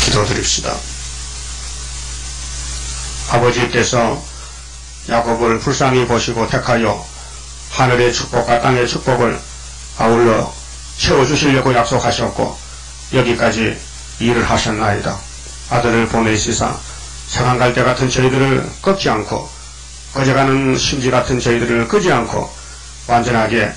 기도드립시다. 아버지께서 야곱을 불쌍히 보시고 택하여 하늘의 축복과 땅의 축복을 아울러 채워주시려고 약속하셨고 여기까지 일을 하셨나이다. 아들을 보내시사 상한갈대 같은 저희들을 꺾지 않고 꺼져가는 심지 같은 저희들을 끄지 않고 완전하게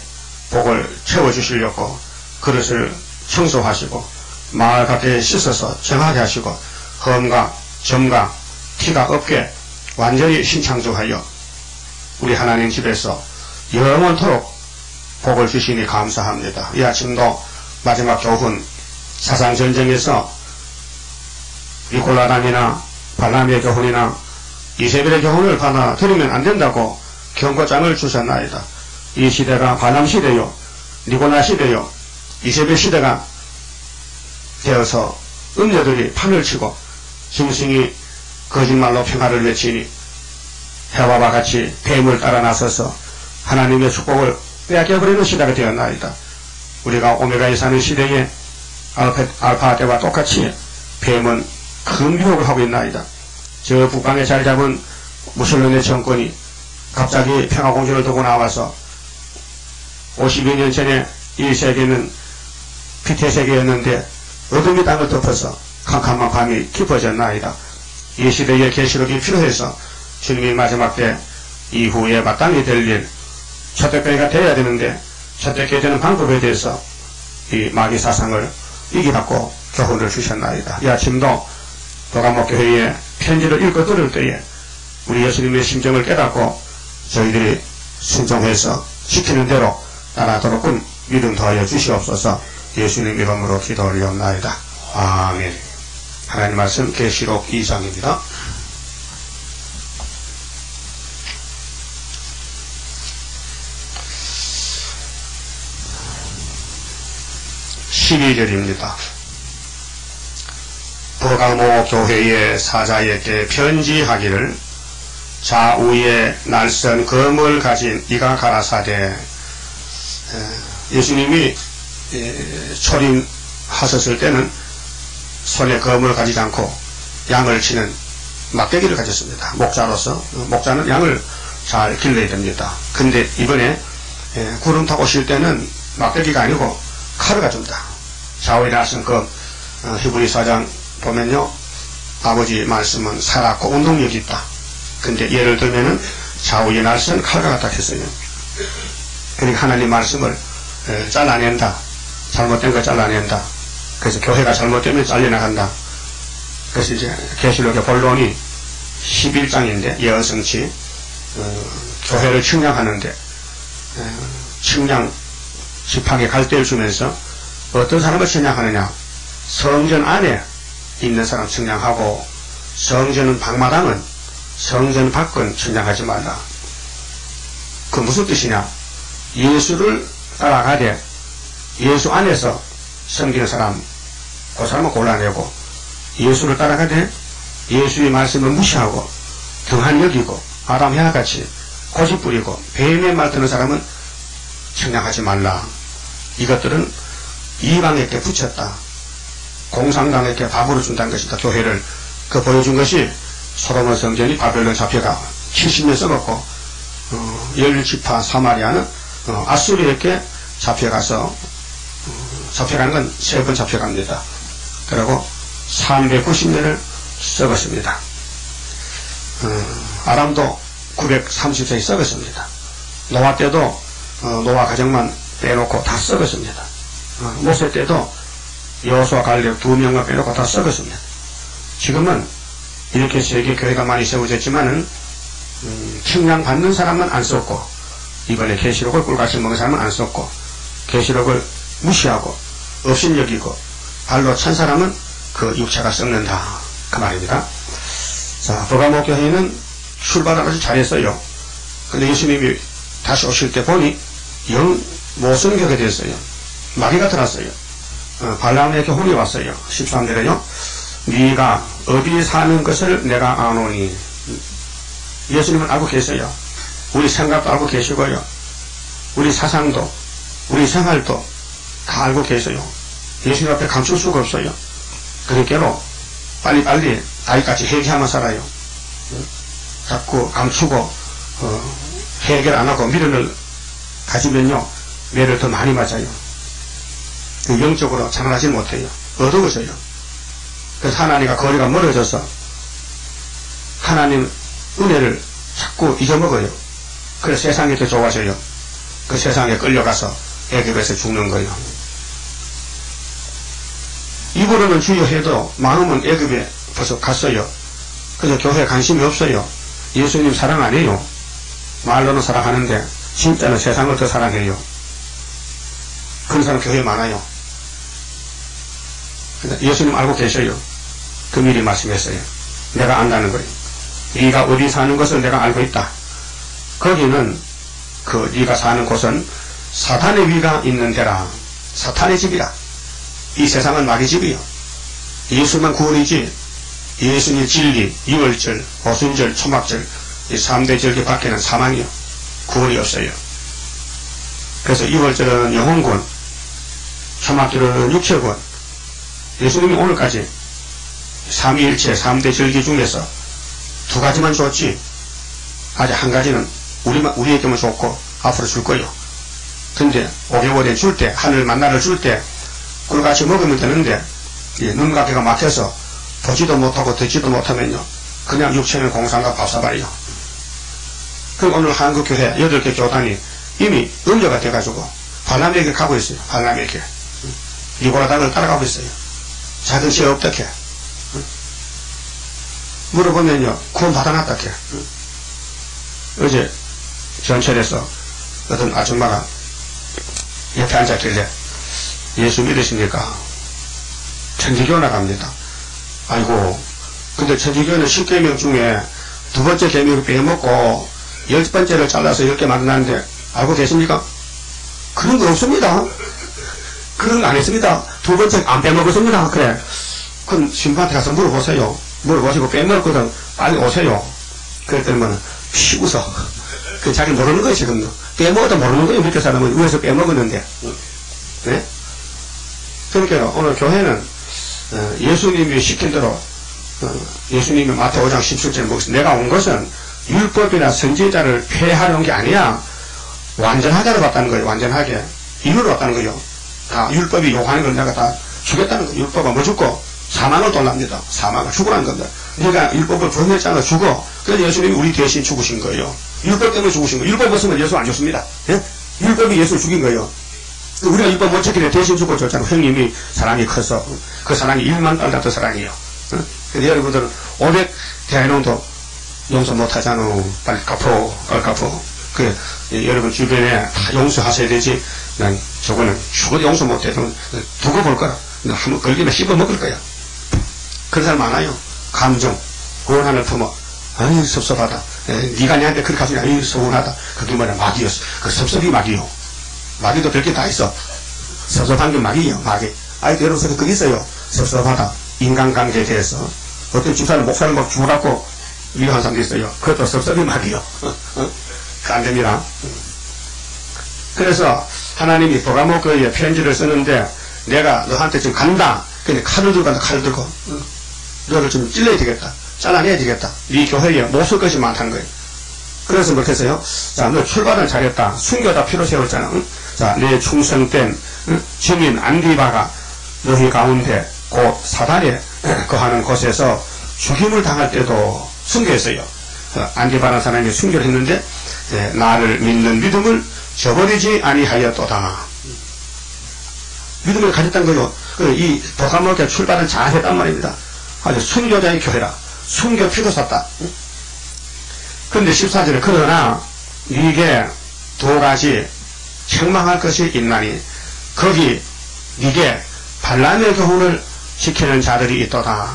복을 채워주시려고 그릇을 청소하시고 마을 밖에 씻어서 정하게 하시고 험과 점과 티가 없게 완전히 신창조하여 우리 하나님 집에서 영원토록 복을 주시니 감사합니다. 이 아침도 마지막 교훈 사상전쟁에서 니콜라담이나 발람의 교훈이나 이세벨의 교훈을 받아들이면 안된다고 경고장을 주셨나이다. 이 시대가 발람 시대요 니콜라 시대요 이세벨 시대가 되어서 음녀들이 판을 치고 짐승이 거짓말로 평화를 외치니 해와와 같이 뱀을 따라 나서서 하나님의 축복을 빼앗겨버리는 시대가 되었나이다. 우리가 오메가에 사는 시대에 알파 때와 똑같이 뱀은 큰 유혹을 하고 있나이다. 저 북방에 자리 잡은 무슬림의 정권이 갑자기 평화공주를 두고 나와서 50여 년 전에 이 세계는 피태 세계였는데 어둠이 땅을 덮어서 캄캄한 밤이 깊어졌나이다. 이 시대에 계시록이 필요해서 주님이 마지막 때 이후에 마땅히 될 일 초대교회가 되어야 되는데 초대교회 되는 방법에 대해서 이 마귀 사상을 이기받고 교훈을 주셨나이다. 이 아침도 도감목교회에 편지를 읽고 들을 때에 우리 예수님의 심정을 깨닫고 저희들이 순종해서 시키는 대로 따라도록 믿음 더하여 주시옵소서. 예수님 이름으로 기도 올리옵나이다. 아멘. 하나님 말씀 계시록 2장입니다. 12절입니다. 버가모 교회의 사자에게 편지하기를 좌우에 날선 검을 가진 이가 가라사대. 예수님이 초림하셨을 때는 손에 검을 가지지 않고 양을 치는 막대기를 가졌습니다. 목자로서 목자는 양을 잘 길러야 됩니다. 근데 이번에 구름 타고 오실 때는 막대기가 아니고 칼을 가집니다. 좌우에 날선 검. 히브리 4장 보면요, 아버지 말씀은 살았고 운동력이 있다. 근데 예를 들면은 좌우에 날선 칼과 같다 했어요. 그러니까 하나님 말씀을 잘라낸다. 잘못된 거 잘라낸다. 그래서 교회가 잘못되면 잘려나간다. 그래서 이제 계시록의 본론이 11장인데 예언성취 교회를 측량하는데 측량 지팡이 갈대를 주면서 어떤 사람을 측량하느냐, 성전 안에 있는 사람 측량하고 성전 방마당은 성전 밖은 측량하지 말라. 그 무슨 뜻이냐, 예수를 따라가되 예수 안에서 섬기는 사람, 그 사람은 골라내고, 예수를 따라가되 예수의 말씀을 무시하고 등한 여기고 아담 해와같이 고집 부리고 뱀의 말 듣는 사람은 측량하지 말라. 이것들은 이방에게 붙였다. 공산당에게 밥으로 준다는 것이다. 교회를 그 보여준 것이 솔로몬 성전이 바벨론 잡혀가 70년 썩었고 10지파 사마리아는 아수리에게 잡혀가서 잡혀가는 건 3번 잡혀갑니다. 그리고 390년을 썩었습니다. 아람도 930세에 썩었습니다. 노아 때도 노아 가정만 빼놓고 다 썩었습니다. 모세 때도 여호수아 갈렙 2명만 빼놓고 다 썩었습니다. 지금은 이렇게 세계 교회가 많이 세워졌지만은 측량 받는 사람은 안 썼고, 이번에 계시록을 꿀같이 먹은 사람은 안 썼고, 계시록을 무시하고 업신여기고 발로 찬 사람은 그 육체가 썩는다, 그 말입니다. 자, 버가모 교회는 출발을 아주 잘했어요. 근데 예수님이 다시 오실 때 보니 영 모순 교회가 됐어요. 마귀가 들었어요. 발람의 교훈이 왔어요. 13절에요. 네가 어디에 사는 것을 내가 아노니. 예수님은 알고 계세요. 우리 생각도 알고 계시고요. 우리 사상도 우리 생활도 다 알고 계세요. 예수님 앞에 감출 수가 없어요. 그러니까 빨리빨리 다윗같이 회개하면 살아요. 자꾸 감추고 해결 안 하고 미련을 가지면요 매를 더 많이 맞아요. 영적으로 자라나지 못해요. 어두워져요. 그래서 하나님과 거리가 멀어져서 하나님 은혜를 자꾸 잊어먹어요. 그래서 세상이 더 좋아져요. 그 세상에 끌려가서 애굽에서 죽는 거예요. 입으로는 주여 해도 마음은 애굽에 벌써 갔어요. 그래서 교회에 관심이 없어요. 예수님 사랑 안 해요. 말로는 사랑하는데 진짜는 세상을 더 사랑해요. 그런 사람 교회에 많아요. 예수님 알고 계셔요. 그 미리 말씀했어요. 내가 안다는 거예요. 네가 어디 사는 것을 내가 알고 있다. 거기는 네가 사는 곳은 사탄의 위가 있는 데라. 사탄의 집이라. 이 세상은 마귀 집이요. 예수만 구원이지 예수님 진리, 유월절, 오순절, 초막절 이 3대 절기 밖에는 사망이요. 구원이 없어요. 그래서 유월절은 영혼구원, 초막절은 육체구원. 예수님이 오늘까지 삼위일체 3대 절기 중에서 2가지만 줬지 아직 한 가지는 우리에게만 줬고 앞으로 줄 거예요. 근데 5개월에 줄 때 하늘 만나를 줄 때 꿀같이 먹으면 되는데 눈과 귀가 막혀서 보지도 못하고 듣지도 못하면요 그냥 육체는 공상과 밥사발이요. 그럼 오늘 한국교회 8개 교단이 이미 음료가 돼가지고 발람에게 가고 있어요. 발람에게 니고라당을 따라가고 있어요. 작은 시에 어떻게 물어보면요 구원 받아놨다 해. 어제 전철에서 어떤 아줌마가 옆에 앉았길래 예수 믿으십니까? 천주교 나갑니다. 아이고 근데 천주교는 10계명 중에 2번째 계명을 빼먹고 10번째를 잘라서 10개 만들었는데 알고 계십니까? 그런 거 없습니다. 그런 거 안 했습니다. 2번째 안 빼먹었습니다. 그래 그럼 신부한테 가서 물어보세요. 물어보시고 빼먹었거든 빨리 오세요. 그랬더니 피 웃어. 그 자기 모르는 거예요. 지금 빼먹어도 모르는 거예요. 이렇게 사람은 위에서 빼먹었는데. 네? 그러니까 오늘 교회는 예수님이 시킨 대로 예수님이 마태오 5장 17절에 먹었어. 내가 온 것은 율법이나 선지자를 폐하러 온 게 아니야. 완전하자로 왔다는 거예요. 완전하게 이루러 왔다는 거예요. 다 율법이 요구하는 걸 내가 다 주겠다는 거예요. 율법은 뭐 죽고 사망을 돌랍니다. 사망을 죽으라는 겁니다. 네가 율법을 범했잖아. 죽어. 그래서 예수님이 우리 대신 죽으신 거예요. 율법 때문에 죽으신 거예요. 율법 없으면 예수 안 죽습니다. 예? 율법이 예수 죽인 거예요. 우리가 율법 못 지키래 대신 죽고 줬잖아. 형님이 사랑이 커서 그 사랑이 1만 달 같은 사랑이에요. 근데 여러분들은 500 대학농도 용서 못하잖아. 빨리 갚어. 그 여러분 주변에 다 용서하셔야 되지. 난 저거는 죽어도 용서 못해도 두고 볼 거라. 한번 걸리면 씹어 먹을 거야. 그런 사람 많아요. 감정, 원한을 품어. 아유 섭섭하다. 네가 내한테 그렇게 하시니 아유 서운하다. 그게 뭐냐 마귀였어. 그 섭섭이 마귀요. 마귀도 별게 다 있어. 섭섭한 게 마귀예요. 마귀. 아이도 여러분들 그게 있어요. 섭섭하다. 인간관계에 대해서 어떤 집사는 목사를 막 죽어갖고 위로한 사람도 있어요. 그것도 섭섭이 마귀요. 그 안 됩니다. 그래서 하나님이 버가모그에 편지를 쓰는데 내가 너한테 지금 간다. 근데 칼을 들고 간다. 칼을 들고 너를 좀 찔러야 되겠다. 잘라내야 되겠다. 네 교회에 못 쓸 것이 많다는 거예요. 그래서 그렇게 해서요. 자, 너 출발은 잘했다. 순교다 피로 세웠잖아. 응? 자, 내 충성된 증인 안디바가 너희 가운데 곧 사단에 거하는 곳에서 죽임을 당할 때도 순교했어요. 안디바라는 사람이 순교를 했는데 나를 믿는 믿음을 저버리지 아니하였도다. 믿음을 가졌다는 거요. 이 버가모그에 출발은 잘했단 말입니다. 아주 순교자의 교회라. 순교 피도 샀다. 그런데 14절에 그러나 네게 2가지 책망할 것이 있나니 거기 네게 발람의 교훈을 지키는 자들이 있도다.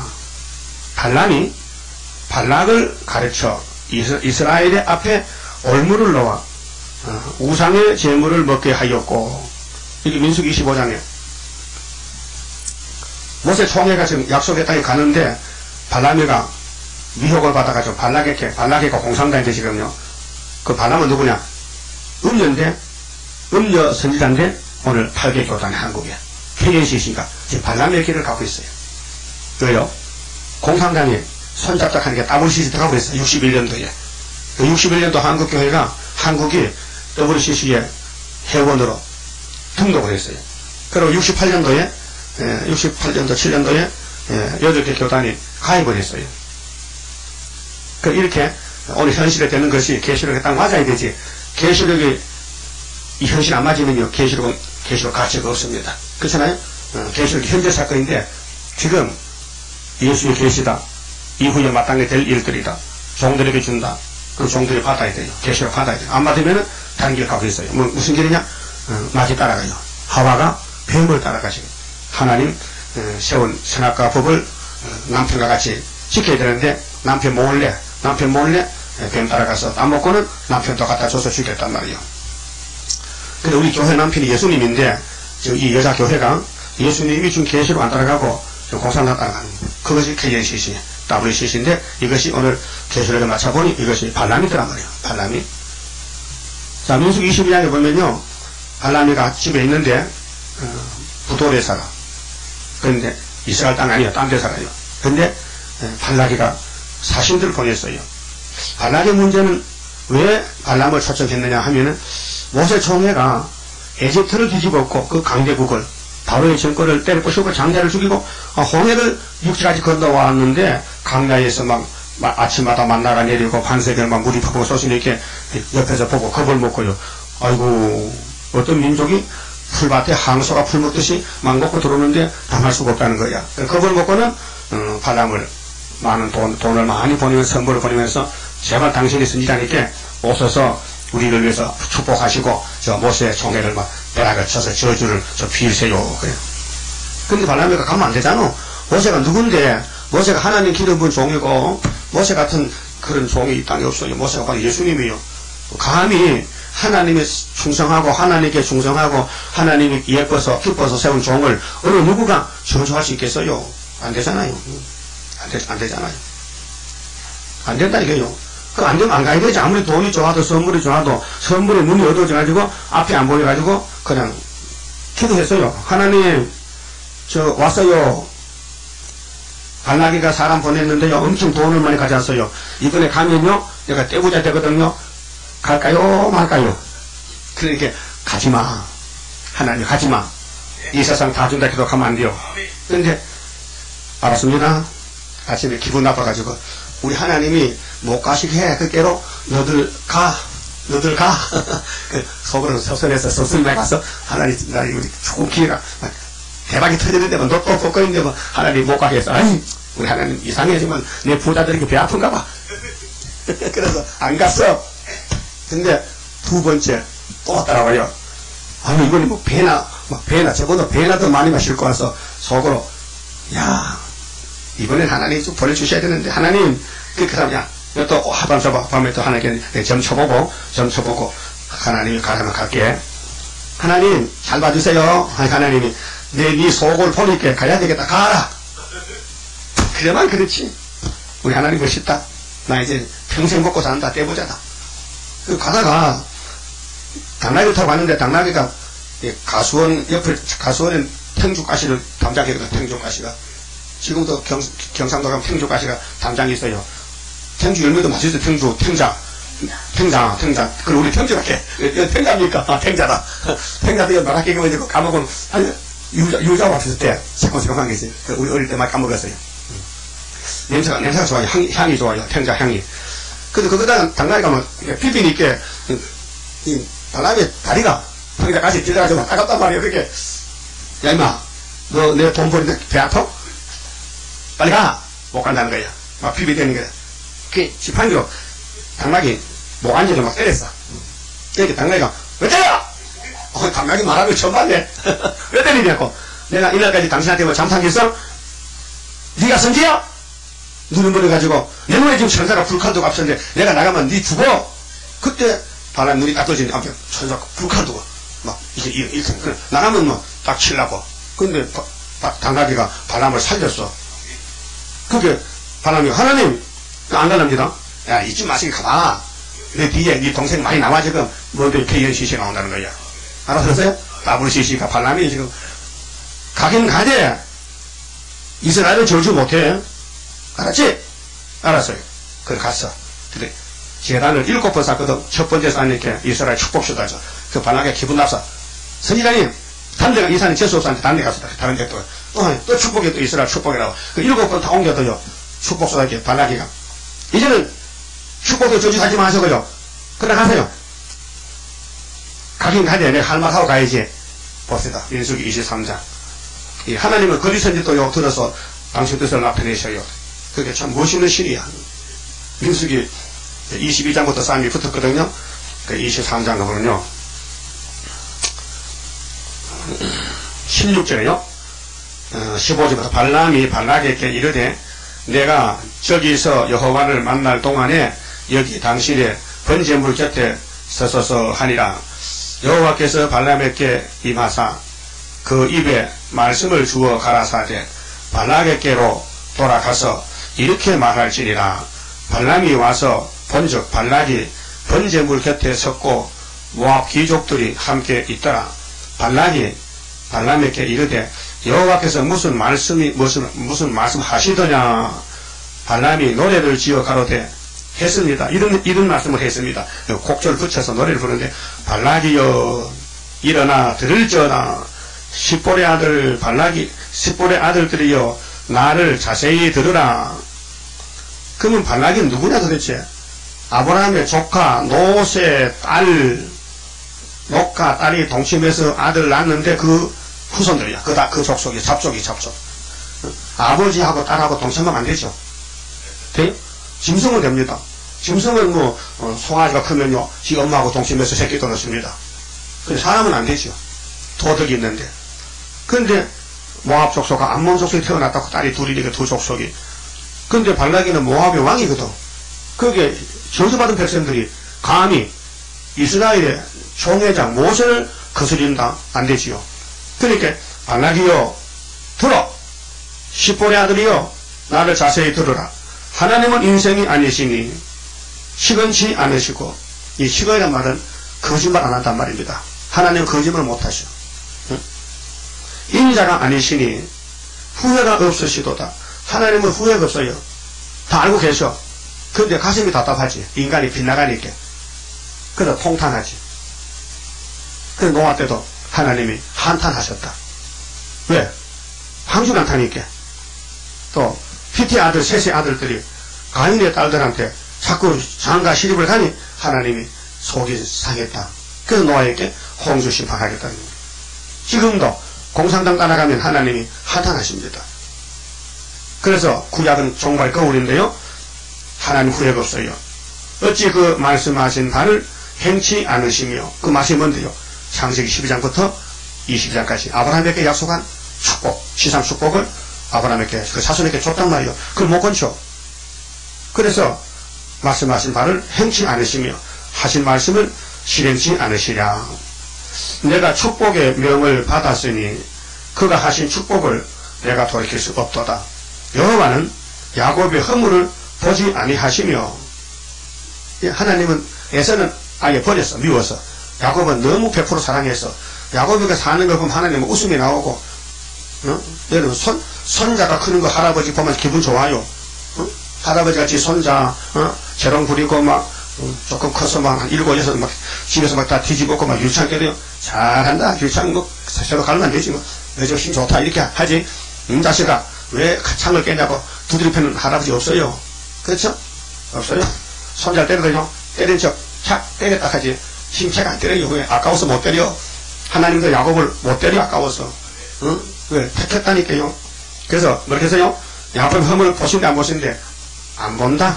발람이 발락을 가르쳐 이스라엘의 앞에 올무를 놓아 우상의 제물을 먹게 하였고 이게 민수기 25장에 모세 총회가 지금 약속의 땅에 가는데 발람이가 미혹을 받아가지고 발락에가 공산당인데 지금요. 그 발람은 누구냐? 음녀인데 음녀 선지자인데 오늘 8개 교단의 한국에 KNCC가 지금 발람의 길을 갖고 있어요. 왜요? 공산당이 손잡작하는 게 WCC 들어가고 그랬어요. 61년도에. 그 61년도 한국교회가 한국이 WCC의 회원으로 등록을 했어요. 그리고 68년도에 7년도에 8개 교단이 가입을 했어요. 이렇게 오늘 현실에 되는 것이 계시록에 딱 맞아야 되지. 계시록이 이 현실 안 맞으면요, 계시록 가치가 없습니다. 그렇잖아요? 계시록이 현재 사건인데 지금 예수의 계시다. 이후에 마땅히 될 일들이다. 종들에게 준다. 그 종들이 받아야 돼요. 계시록 받아야 돼요. 안 받으면은 다른 길 가고 있어요. 무슨 길이냐? 마귀 따라가요. 하와가 뱀을 따라가시고 하나님 세운 선악과 법을 남편과 같이 지켜야 되는데 남편 몰래 뱀 따라가서 안 먹고는 남편도 갖다 줘서 죽였단 말이에요. 근데 우리 교회 남편이 예수님인데 이 여자 교회가 예수님이 준 계시록 안 따라가고 공산당 따라가는 거예요. 그것이 KNCC, WCC인데 이것이 오늘 계시록에 맞춰보니 이것이 발람이더란 말이에요. 발람이. 자, 민수기 22장에 보면요, 발람이가 집에 있는데 부돌에 살아. 그런데 이스라엘 땅 아니에요. 딴 데 살아요. 근데 발라기가 사신들을 보냈어요. 발락의 문제는 왜 발람을 초청했느냐 하면은 모세 총회가 에집트를 뒤집었고 그 강대국을 바로의 정권을 때려부수고 장자를 죽이고 홍해를 육지까지 건너왔는데 강가에서 막 아침마다 만나가 내리고 반세기를 막 물이 퍼붓고 소신이 이렇게 옆에서 보고 겁을 먹고요. 아이고, 어떤 민족이 풀밭에 항소가 풀 먹듯이 막 먹고 들어오는데 당할 수가 없다는 거야. 겁을 먹고는 발람을 많은 돈을 많이 보내면서 선물을 보내면서 제발 당신이 선지자니까 오셔서 우리를 위해서 축복하시고 저 모세 총회를 막 벼락을 쳐서 저주를 피우세요. 그래. 근데 발람이가 가면 안 되잖아. 모세가 누군데? 모세가 하나님 기름 부은 종이고 모세 같은 그런 종이 이 땅에 없어요. 모세가 바로 예수님이요. 감히 하나님에 충성하고 하나님께 충성하고 하나님이 예뻐서 기뻐서 세운 종을 어느 누구가 저주할 수 있겠어요? 안 되잖아요. 안 되잖아요. 안 된다 이거요. 그 안 되면 안 가야 되지. 아무리 돈이 좋아도 선물이 좋아도 선물에 눈이 어두워져가지고 앞이 안 보여가지고 그냥 기도했어요. 하나님 저 왔어요. 발락이가 사람 보냈는데요. 엄청 돈을 많이 가져왔어요. 이번에 가면요 내가 떼부자 되거든요. 갈까요 말까요? 그러니까 가지마. 하나님 가지마. 이 세상 다 준다 해도 가면 안 돼요. 그런데 알았습니다. 아침에 기분 나빠가지고 우리 하나님이 못 가시게 해. 그께로 너들 가. 그 속으로 서선해서 서슴에 가서 하나님 우리 조금 기회가 대박이 터지는데 뭐 너 또 복거리는데 뭐 하나님 못 가게 해서 아이 우리 하나님 이상해지만 내 부자들에게 배 아픈가 봐. 그래서 안 갔어. 근데 두 번째 또 왔더라고요. 아니 이번에 뭐 배나 저보다 배나 더 많이 마실 거 와서 속으로 야 이번엔 하나님 좀 보내주셔야 되는데 하나님 그렇게 하면 야 또 밤에 또 하나님께 점 쳐보고 하나님이 가라면 갈게. 하나님 잘 봐주세요. 하나님이 네 속을 보니까 가야 되겠다. 가라. 그래만 그렇지. 우리 하나님 멋있다. 나 이제 평생 먹고 산다. 떼보자다. 가다가 당나귀를 타고 갔는데 당나귀가 가수원 옆에 가수원에 탱주가시를 담장했거든. 탱주가시가 지금도 경상도 가면 탱주가시가 담장이 있어요. 탱주 열매도 맛있어. 탱장. 그걸 우리 탱주가 해. 탱자입니까? 탱자다. 탱자도 말하게 가지고 까먹으면 유자와 비슷해. 새콤새콤한 게 있어요. 우리 어릴 때 많이 까먹었어요. 냄새가 좋아요. 향이 좋아요. 탱자 향이. 근데 거기다가 당나귀가 막 비비니까 이 당나귀 다리가 거기다 같이 들어가지고 따갑단 말이에요. 그렇게 야 임마 너 내 돈 버리는데 배 아파? 빨리 가! 못 간다는 거야. 막 비비대는 거야. 그 지팡이로 당나귀 목 안지를 막 때렸어. 그러니까 당나귀가 왜 때려! 당나귀 말하면 처음 봤네. 왜 때리냐고. 내가 이날까지 당신한테 뭐 잠상했어? 네가 선지야? 눈을 버려가지고 내 눈에 지금 천사가 불칼 두고 앞섰는데 내가 나가면 네 죽어. 그때 바람 눈이 딱 떠지는데 앞에 천사가 불칼 두고 막 이렇게 나가면 뭐 딱 치려고. 근데 당나귀가 바람을 살렸어. 그게 바람이 하나님 안 가랍니다. 야 잊지 마시게 가봐. 내 뒤에 네 동생 많이 나와 지금 뭔데 KNCC가 나온다는 거야. 알아들었어요? WCC가 바람이 지금 가긴 가재. 이스라엘은 저주 못해. 알았지? 알았어요. 그래 갔어. 근데 제단을 7번 쌓거든. 첫 번째 쌓으니까 이스라엘 축복쇼다죠. 그 발락에 기분 나서 선지자님 다른 데가 이사는 재수 없었는데 다른 데 가서 다른 데 또 축복이 또 이스라엘 축복이라고 그 7번 다 옮겨도요. 축복쇼다게 발락이가 이제는 축복도 저짓하지 마시고요. 그래 가세요. 가긴 가야 돼. 내가 할 말하고 가야지. 봅시다. 민수기 23장. 이 하나님은 거짓 선지도요 들어서 당신 뜻을 나타내셔요. 그게 참 멋있는 신이야. 민수기 22장부터 싸움이 붙었거든요. 그 23장 가보면요. 16절에요. 15절부터 발람이 발락에게 이르되 내가 저기서 여호와를 만날 동안에 여기 당신의 번제물 곁에 서서서 하니라. 여호와께서 발람에게 임하사 그 입에 말씀을 주어 가라사대 발락에게로 돌아가서 이렇게 말할지니라. 발람이 와서 본즉 발락이 번제물 곁에 섰고 모압 귀족들이 함께 있더라. 발락이 발람에게 이르되 여호와께서 무슨 말씀 하시더냐. 발람이 노래를 지어 가로되 했습니다. 이런 말씀을 했습니다. 곡절 붙여서 노래를 부르는데 발락이여 일어나 들을지어다. 십볼의 아들 발락이 십볼의 아들들이여 나를 자세히 들으라. 그러면 발락이 누구냐 도대체? 아브라함의 조카 노세 딸 녹가 딸이 동침해서 아들 낳았는데 그 후손들이야. 그 족속이 잡족. 아버지하고 딸하고 동침하면 안 되죠. 돼요? 짐승은 됩니다. 짐승은 송아지가 크면요 지 엄마하고 동침해서 새끼도 낳습니다. 근데 사람은 안 되죠. 도덕이 있는데. 근데 모압 족속과 암몬 족속이 태어났다고 딸이 둘이니까 두 족속이. 근데 발락이는 모압의 왕이거든. 그게 저주받은 백성들이 감히 이스라엘의 총회장 모세를 거스린다 안 되지요. 그러니까 발락이여 들어. 십볼의 아들이여 나를 자세히 들으라. 하나님은 인생이 아니시니 시건치 않으시고 이 시건이란 말은 거짓말 안 한단 말입니다. 하나님은 거짓말 못하셔. 인자가 아니시니 후회가 없으시도다. 하나님은 후회가 없어요. 다 알고 계셔. 근데 가슴이 답답하지. 인간이 빗나가니까. 그래서 통탄하지. 그래서 노아 때도 하나님이 한탄하셨다. 왜? 방주 난타니까. 또 히티 아들 셋의 아들들이 가인의 딸들한테 자꾸 장가 시집을 가니 하나님이 속이 상했다. 그래서 노아에게 홍수 심판하겠다는 거예요. 지금도 공산당 따라가면 하나님이 한탄하십니다. 그래서 구약은 종말 거울인데요. 하나님 후회가 없어요. 어찌 그 말씀하신 바를 행치 않으시며 그 말씀이 뭔데요? 창세기 12장부터 22장까지 아브라함에게 약속한 축복, 시상 축복을 아브라함에게 그 자손에게 줬단 말이에요. 그걸 못 건쳐. 그래서 말씀하신 바를 행치 않으시며 하신 말씀을 실행치 않으시랴. 내가 축복의 명을 받았으니 그가 하신 축복을 내가 돌이킬 수 없도다. 여호와는 야곱의 허물을 보지 아니하시며 하나님은 에서는 아예 버렸어. 미워서. 야곱은 너무 100% 사랑해서 야곱이가 사는 걸 보면 하나님은 웃음이 나오고 여러분 손자가 크는 거 할아버지 보면 기분 좋아요. 할아버지가 지 손자 재롱 부리고 막 조금 커서 막 한 7, 6 막 집에서 막 다 뒤집었고 막 유치원 깨도요. 잘한다. 유치원 뭐 새로 가면 안 되지 뭐. 요즘 힘 좋다 이렇게 하지. 자식아 왜 창을 깨냐고 두드려 패는 할아버지 없어요. 그렇죠? 없어요. 손자 때려도요. 때린 척 착 때렸다 하지. 힘차게 안 때려요. 왜? 아까워서 못 때려. 하나님도 야곱을 못 때려 아까워서. 왜? 택했다니까요. 그래서 뭐렇게 해서요. 야곱 허물을 보신데 안 보신데 안 본다.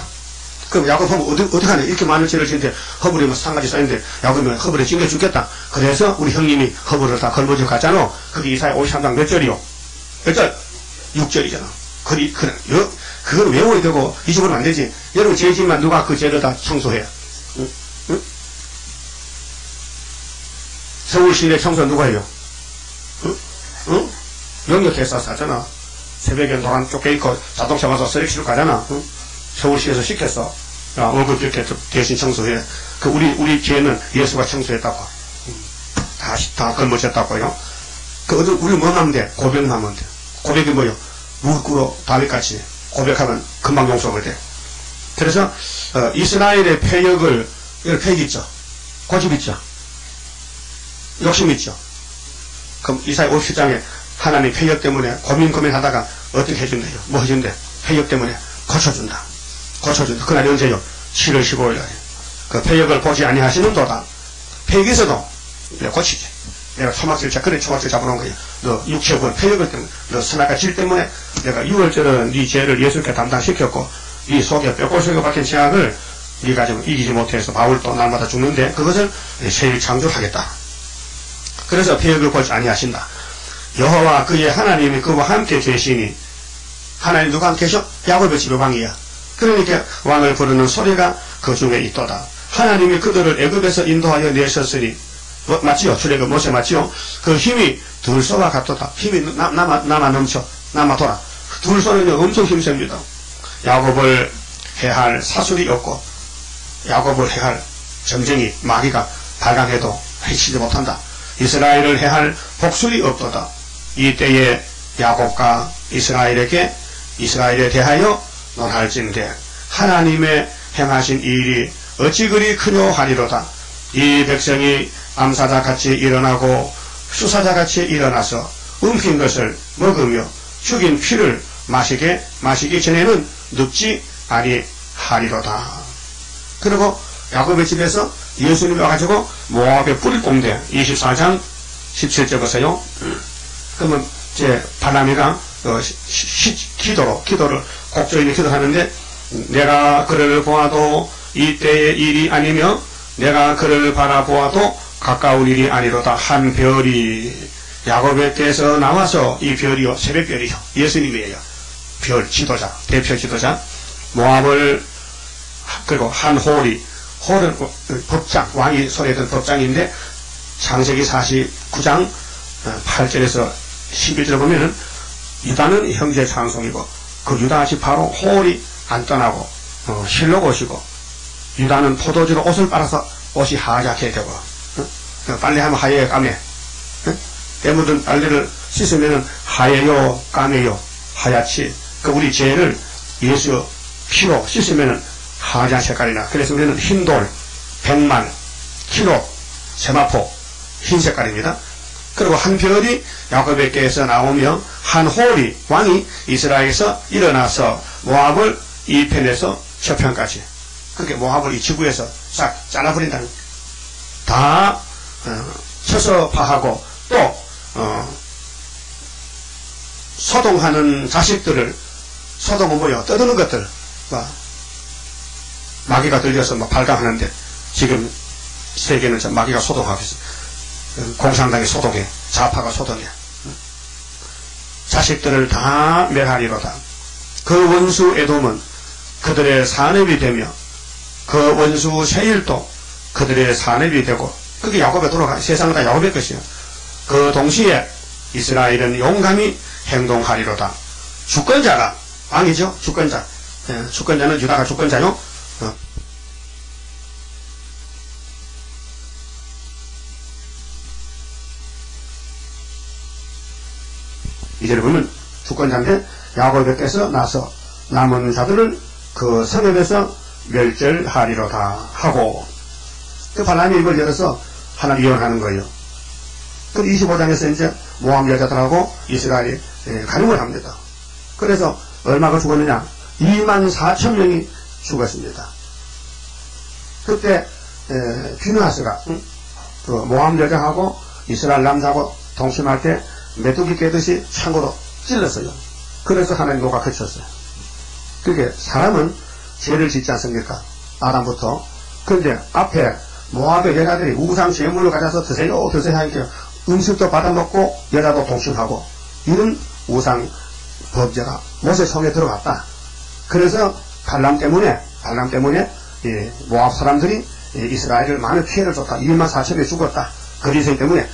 그럼 야곱 허물 어떻게 하냐. 이렇게 많은 죄를 지는데 허물이면 상가지 쌓이는데 야곱이면 허물에 찡겨 죽겠다. 그래서 우리 형님이 허물을 다 걸머지고 갔잖아. 그게 이사야 53장 몇 절이요? 몇 절? 6절이잖아. 그걸 외워야 되고 잊어버리면 안 되지. 여러분 죄지만 누가 그 죄를 다 청소해? 응? 서울 시내 청소 누가 해요? 영역회사 사잖아. 새벽에 노란 쫓겨 있고 자동차 와서 쓰레기로 가잖아. 서울시에서 시켰어. 야, 월급 이렇게 대신 청소해. 그 우리 죄는 예수가 청소했다고. 다 걸머졌다고요. 우리 뭐 하면 돼? 고백만 하면 돼. 고백이 뭐요? 무릎 꿇어 다윗같이 고백하면 금방 용서가 돼. 그래서 이스라엘의 패역을, 이런 패역 있죠. 고집 있죠. 욕심 있죠. 그럼 이사야 57장에 하나님 패역 때문에 고민하다가 어떻게 해준대요? 뭐 해준대? 패역 때문에 고쳐준다. 그날이 언제요? 7월 15일 날에. 그 패역을 보지 아니하시는 도다. 패역에서도 내가 고치지. 내가 초막질 잡아놓은 거야. 너 육체권 패역을 때문에, 너 선악과 질 때문에 내가 6월절은 네 죄를 예수께 담당시켰고, 네 속에 뼈골속에 박힌 죄악을 네가 좀 이기지 못해서 바울도 날마다 죽는데 그것을 새일 창조하겠다. 그래서 패역을 보지 아니하신다. 여호와 그의 하나님이 그와 함께 계시니, 하나님 누가 함께 계셔? 야곱의 집의 왕이야. 그러니까 왕을 부르는 소리가 그 중에 있도다. 하나님이 그들을 애굽에서 인도하여 내셨으니, 맞지요? 출애굽 모세 맞지요? 그 힘이 들소와 같도다. 힘이 남아 넘쳐, 남아 돌아. 들소는요 엄청 힘셉니다. 야곱을 해할 사술이 없고, 야곱을 해할 점쟁이 마귀가 발광해도 해치지 못한다. 이스라엘을 해할 복술이 없도다. 이때에 야곱과 이스라엘에 대하여 논할진대 하나님의 행하신 일이 어찌 그리 크뇨 하리로다. 이 백성이 암사자같이 일어나고 수사자같이 일어나서 움킨 것을 먹으며 죽인 피를 마시기 전에는 늙지 아니하리로다. 그리고 야곱의 집에서 예수님이 와가지고 모압에 뿌리 꼽대 24장 17절 보세요. 그러면 이제 발람이가 기도를 곡조인의 기도를 하는데, 내가 그를 보아도 이때의 일이 아니며 내가 그를 바라보아도 가까운 일이 아니로다. 한 별이 야곱에게서 나와서, 이 별이요 새벽별이요 예수님이에요. 별 지도자, 대표 지도자. 모압을, 그리고 한 홀은 법장, 왕이 소리했던 법장인데, 창세기 49장 8절에서 11절을 보면은 유다는 형제 장송이고, 그 유다 집 바로 홀이 안 떠나고 실로 오시고, 유다는 포도주로 옷을 빨아서 옷이 하얗게 되고, 빨래하면 하얘요 까매, 때 묻은 빨래를 씻으면은 하얘요 까매요 하얗지. 그 우리 죄를 예수 피로 씻으면은 하얀 색깔이나. 그래서 우리는 흰돌, 백만, 키로, 세마포, 흰 색깔입니다. 그리고 한 별이 야곱에게서 나오며 한 홀이, 왕이 이스라엘에서 일어나서 모압을 이 편에서 저 편까지, 그렇게 모압을 이 지구에서 싹 잘라버린다는, 다 쳐서 파하고, 또 소동하는 자식들을, 소동은 뭐요? 떠드는 것들, 마귀가 들려서 막 발광하는데, 지금 세계는 마귀가 소동하고 있어. 공산당이 소동해, 좌파가 소동해. 자식들을 다 멸하리로다. 그 원수 에돔은 그들의 산업이 되며, 그 원수 세일도 그들의 산업이 되고, 그게 야곱에 돌아가. 세상은 다 야곱의 것이야. 그 동시에 이스라엘은 용감히 행동하리로다. 주권자가 왕이죠. 주권자. 주권자는 유다가 주권자요. 이제를 보면 주권자인데, 야곱에게서 나서 남은 자들을 그 성읍에서 멸절하리로다 하고, 그 발람이 이걸 열어서 하나님 이혼하는 거예요. 그 25장에서 이제 모압 여자들하고 이스라엘이 가늠을 합니다. 그래서 얼마가 죽었느냐? 24,000명이 죽었습니다. 그때 비누하스가 그 모압 여자하고 이스라엘 남자하고 동침할 때 메뚜기 깨듯이 창고로 찔렀어요. 그래서 하나님 노가 그쳤어요. 그게 사람은 죄를 짓지 않습니까? 아담부터. 그런데 앞에 모압의 여자들이 우상 제물을 가져서 드세요 하니까 음식도 받아먹고 여자도 동침하고, 이런 우상 범죄가 모세 성에 들어갔다. 그래서 발람 때문에 모압 사람들이 이스라엘을 많은 피해를 줬다. 24,000명이 죽었다. 그 인생 때문에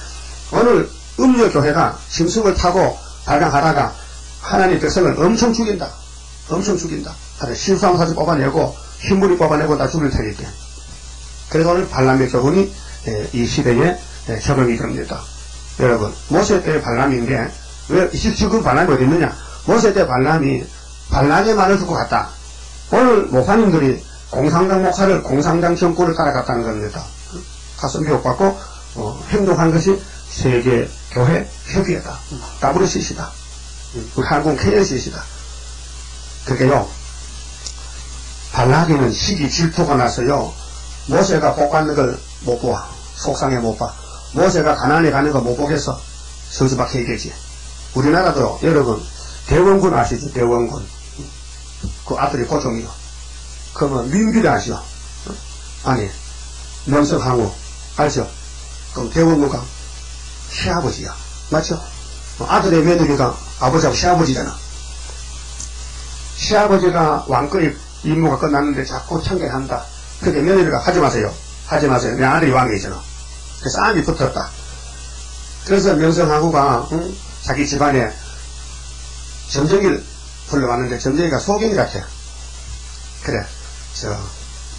오늘 음녀교회가 짐승을 타고 발광하다가 하나님 백성을 엄청 죽인다. 실수하면 사실 뽑아내고 흰물이 뽑아내고 다 죽일 테니까. 그래서 오늘 발람의 교훈이 이 시대에 적용이 됩니다. 여러분, 모세 때 발람인 게, 왜 지금 발람이 어디 있느냐? 모세 때 발람이 발락의 말을 듣고 갔다. 오늘 목사님들이 공산당 목사를 공산당 정권을 따라갔다는 겁니다. 가서 미혹받고 행동한 것이 세계교회 협의회다. WCC다. 우리 한국 KNCC다. 그게요, 발락이는 시기 질투가 나서요, 모세가 복 받는 걸 못 보아. 속상해 못 봐. 모세가 가나안에 가는 거 못 보겠어. 서수박 얘기지. 우리나라도 여러분, 대원군 아시죠? 대원군. 그 아들이 고종이요. 그러면 민규리 아시죠? 아니, 명성항우. 알죠? 그럼 대원군가 시아버지야. 맞죠? 아들의 며느리가 아버지하고 시아버지잖아. 시아버지가 왕권의 임무가 끝났는데 자꾸 참견한다. 그렇게 며느리가 하지 마세요. 하지 마세요. 내 아들이 왕이잖아. 그래서 싸움이 붙었다. 그래서 명성항우가 자기 집안에 점쟁이를 불러왔는데 점쟁이가 소경이 같아. 그래,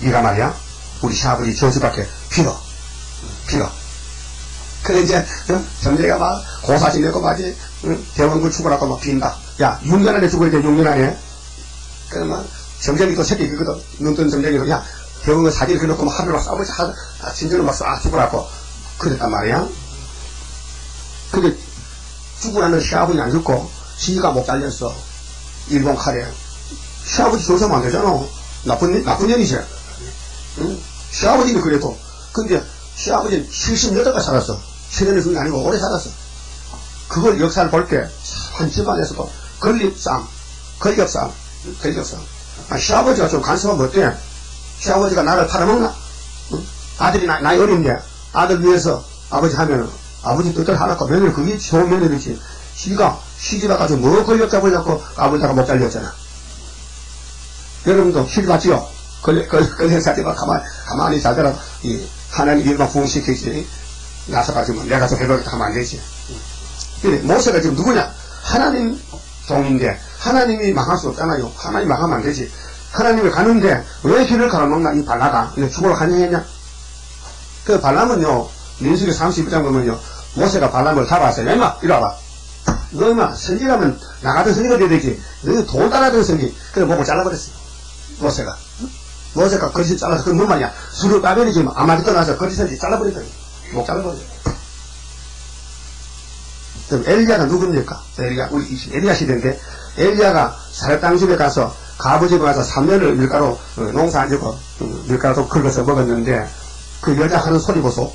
네가 말이야, 우리 시아버지 저주밖에 빌어. 그래 이제 점쟁이가 막 고사지 내고 마지 대원군 죽으라고 막 빈다. 야, 6년 안에 죽어야 돼. 6년 안에. 그러면 점쟁이 또 새끼 그거든. 눈뜬 점쟁이도 야, 대원군 사진 그려놓고 막 하루를 막 싸우지 진짜로 막 쏴 죽으라고 그랬단 말이야. 근데 죽으라는 시아버지 안 죽고 지가 못 잘렸어. 일본 칼에. 시아버지 조사하면 안 되잖아. 나쁜 년이지. 응? 시아버지는 그래도. 근데 시아버지는 78가 살았어. 7년이 죽은 게 아니고 오래 살았어. 그걸 역사를 볼 때 한 집안에서도 건립싸움, 권력싸움. 시아버지가 좀 간섭하면 어때? 시아버지가 나를 팔아먹나? 응? 아들이 나이 어린데 아들 위해서 아버지 하면은 아버지 뜻대로 하라고. 며느리 그게 좋은 며느리지. 지가 시집와 가지고 뭐 권력 잡으려고 아버지가 못 잘렸잖아. 여러분도 시집 왔지요? 권력 사지만 가만히 자더라도 하나님 일만 부흥시키지. 나서 가지고 내가 좀 해보겠다 하면 안 되지. 근데 모세가 지금 누구냐? 하나님 종인데 하나님이 망할 수 없잖아요. 하나님 망하면 안 되지. 하나님이 가는데 왜 길을 가로막나 이 발라가? 이거 죽으러 가능했냐? 그 발람은요, 민수기 32장 보면요, 모세가 발람을 잡았어요. 야, 임마, 이리 와봐. 너 임마, 선지라면 나같은 선지가 돼야 되지. 너 돈 따라든 선지. 그래, 목을 잘라버렸어. 모세가 거짓 잘라서, 그건 뭔 말이야? 수로 따변이지, 아마리 떠나서 거짓 선지 잘라버리더니. 목 잘라버렸어. 그럼 엘리야가 누굽니까? 우리 엘리야 시대인데, 엘리야가 사렙당 집에 가서, 아버지가 가서 3년을 밀가루, 농사 안 지고, 밀가루 긁어서 먹었는데, 그 여자 하는 소리 보소.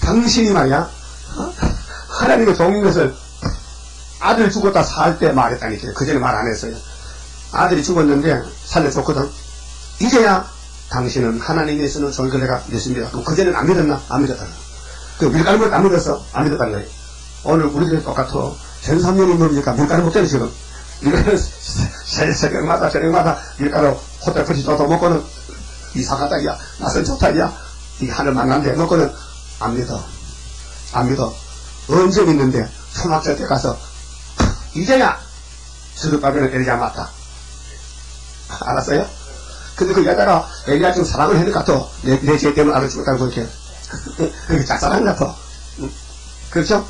당신이 말이야, 하나님의 종인 것을 아들 죽었다 살 때 말했다니까. 그 전에 말 안 했어요. 아들이 죽었는데 살려줬거든. 이제야 당신은 하나님에서는 종인 걸 내가 믿습니다. 그 전에는 안 믿었나? 안 믿었다. 그 밀가루를 안 믿었어? 안 믿었다는 거예요. 오늘 우리들이 똑같아. 전 3년이 넘으니까 밀가루 못 때려 지금. 이거는 새벽마다 저녁마다 밀가루 호텔 붙이 줘도 먹고는 이상한 딱이야. 낯선 좋다이야. 이 하늘 만난데 먹고는 안 믿어. 언제 믿는데 초막절 때 가서 이제야 스룹바벨은 엘리야 맞다. 알았어요? 근데 그 여자가 엘리야 좀 사랑을 했는 것 같아. 내 죄 때문에 아들 죽었다고 이렇게. 그게 짝사랑 같아. 그렇죠?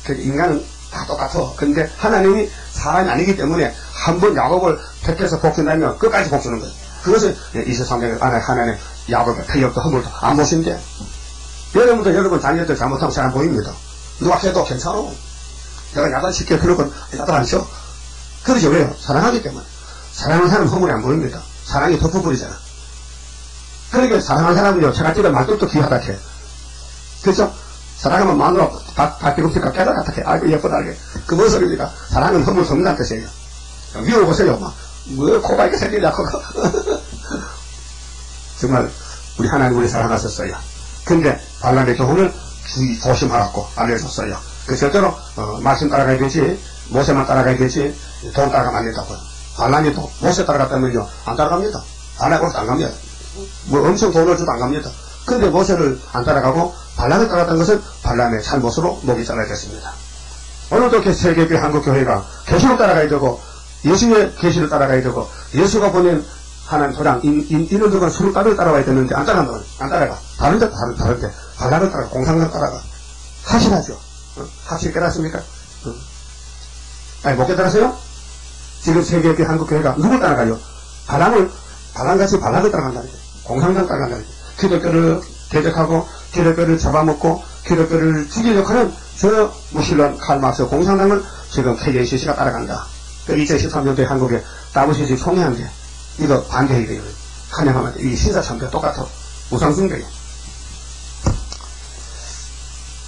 그 인간은 다 똑같아. 근데 하나님이 사람이 아니기 때문에 한번 야곱을 택해서 복준다면 끝까지 복주는 거예요. 그것을 23년 안에 하나님 야곱의 태엽도 허물도 안 보신대. 여러분도 여러분 자녀들 잘못하면 잘 안 보입니다. 누가 해도 괜찮아. 내가 야단시켜 그러고 야단 안 쳐. 그러죠. 왜요? 사랑하기 때문에. 사랑하는 사람은 허물이 안 보입니다. 사랑이 덮어버리잖아. 그러니까 사랑하는 사람은요, 제가 집에 말뚝도 귀하다 해. 그렇죠? 사랑하면 마누라 밭비롭니까 깨달았다 해. 아이고 예쁘다 하게. 그 뭔 소리입니까? 사랑은 허물 섭는다는 뜻이에요. 미워보세요. 뭐 코가 이렇게 생기냐고. 정말 우리 하나님 우리 사랑하셨어요. 근데 발람의 교훈을 조심하라고 알려줬어요. 그 절대로 말씀 따라가야 되지, 모세만 따라가야 되지, 돈 따라가면 안 된다고요. 발람이 또 모세 따라갔다면요 안 따라갑니다. 발람으로도 안 갑니다. 뭐 엄청 돈을 줘도 안 갑니다. 근데 모세를 안 따라가고 발람을 따라갔던 것은 발람의 잘못으로 목이 잘라졌습니다. 오늘도 세계교회 한국교회가 계시를 따라가야 되고 예수의 계시를 따라가야 되고 예수가 보낸 하나님 도장 이런들과 수를 따라와야 되는데 안 따라간다. 안 따라가. 다른데 발람을 따라가. 공상을 따라가. 하시나죠? 확실히 깨닫습니까? 아니 못 깨달았어요? 지금 세계교회, 한국교회가 누굴 따라가요? 바람같이 발락을 따라간다는 거예요. 공산당 따라간다는 거예요. 기독교를 대적하고, 기독교를 잡아먹고, 기독교를 죽이려고 하는 저 무신론 칼막스 공산당을 지금 KJCC가 따라간다. 2013년도에 한국에 WCC 총회한데, 이거 반대해야 돼요. 환영하면 이 신사참배 똑같아. 우상숭배예요.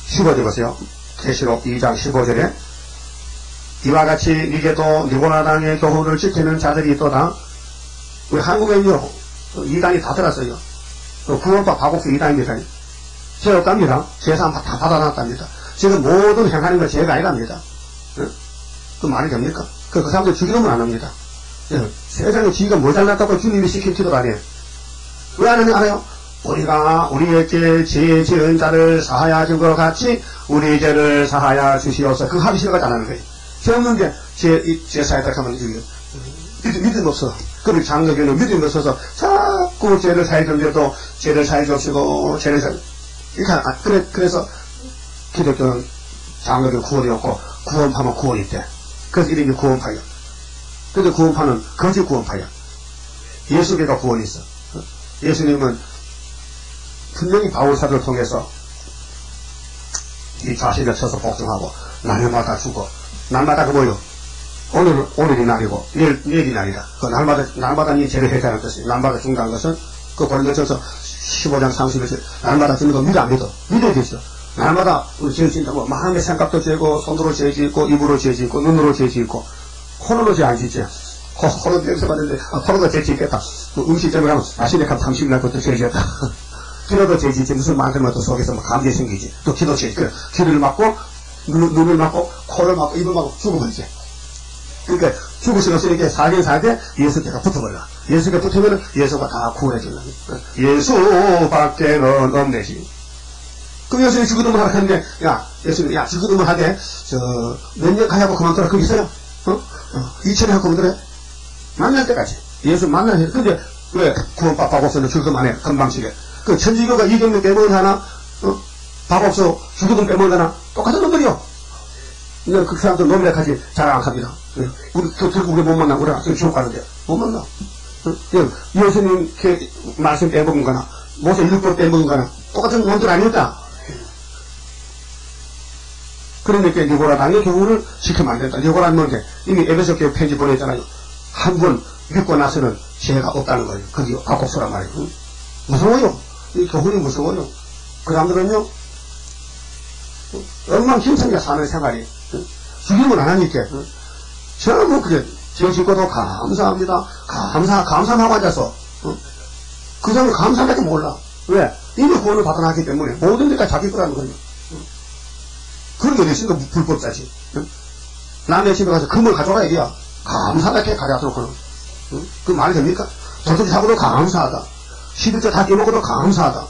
15절 보세요. 계시록 2장 15절에 이와 같이 니게도 니고라당의 교훈을 지키는 자들이 있도다. 우리 한국에는요, 이단이 다 들었어요. 구원파 바곡수 이단입니다. 죄 없답니다. 재산 다 받아놨답니다. 지금 모든 행하는 건 죄가 아니랍니다. 그 말이 됩니까? 그 사람들 죽이려면 안 합니다. 세상에 지가 뭐 잘났다고 주님이 시킨 기도가 아니에요. 왜 안 하냐 알아요? 우리가 우리에게 죄 지은 자를 사하여 준 것 같이 우리 죄를 사하여 주시옵소서. 그거 하기 싫어가지고 안 하는 거예요. 죄 없는데 죄 사했다 하면 믿음 없어. 그리고 장로교는 믿음이 없어서 자꾸 죄를 사해 줬는데도 죄를 사해 주시고 죄를 사해 그래서 기독교는 장로교 구원이 없고 구원파면 구원이 있대. 그래서 이름이 구원파야. 근데 구원파는 거짓 구원파야. 예수교가 구원이 있어. 예수님은 분명히 바울사도를 통해서 이 자신을 쳐서 복종하고 날마다 죽어. 날마다 그 뭐요? 오늘이 날이고 내일이 날이다. 그 날마다 이 죄를 해결하는 뜻이 날마다 죽는다는 것은 그 고린도전서 15장 31절 날마다 죽는 거 믿어 안 믿어? 믿어야 되죠. 날마다 우리 죄 짓는다고 마음의 생각도 죄고 손으로 죄 짓고 입으로 죄 짓고 눈으로 죄 짓고 코로로 죄 안 짓지. 코로 냄새 맡는데 코로도 죄 짓겠다. 음식점에 가면 맛있는 값 30날 것도 죄 짓다. 기도도 죄 짓지. 무슨 말 들으면 또 속에서 뭐 감기 생기지. 또 기도 죄 짓고 귀를 막고 눈을 막고 코를 막고 입을 막고 죽어버리지. 그러니까 죽을 수가 없으니까 살긴 살되 예수께가 붙어버려. 예수께 붙으면 예수가 다 구원해준다. 예수밖에는 없네시. 그럼 예수님이 죽으면 하라 했는데, 야, 예수님, 야, 죽으면 하되, 몇 년 가야고 그만둬라. 그거 있어요? 2000년 하고 그만둬라. 만날 때까지. 예수 만나야 돼. 근데, 왜 구원파 박옥서는 죽으면 안 해? 금방식에. 그 천지교가 이경민 빼먹은 하나, 박옥서 죽으면 빼먹은 하나, 똑같은 놈들이요. 그 사람들 노력하지 잘 안 합니다. 우리 우리 못 만나. 우리가 지금 지옥 가는데 못 만나. 예수님 말씀 빼먹은 거나 모세 율법 빼먹은 거나 똑같은 놈들 아닐까? 그러니까 니고라당의 교훈을 지키면 안 된다. 니고라는 뭔데? 이미 에베소 교회 편지 보냈잖아요. 한 번 믿고 나서는 죄가 없다는 거예요. 그게 박옥서란 말이에요. 무서워요. 이 교훈이 무서워요. 그 사람들은요 엉망진창이야 사는 생활이. 죽이면 안 하니까. 전부 그래. 죄 짓고도 감사합니다. 감사하고 앉아서. 그 사람은 감사하게 몰라. 왜? 이미 구원을 받아놨기 때문에 모든 데가 자기 거라는 거예요. 그런 게 있으니까 불법자지. 남의 집에 가서 금을 가져가 얘기야. 감사하게 가져가도록. 그 말이 됩니까? 도둑이 사고도 감사하다. 11조 다 깨먹어도 감사하다.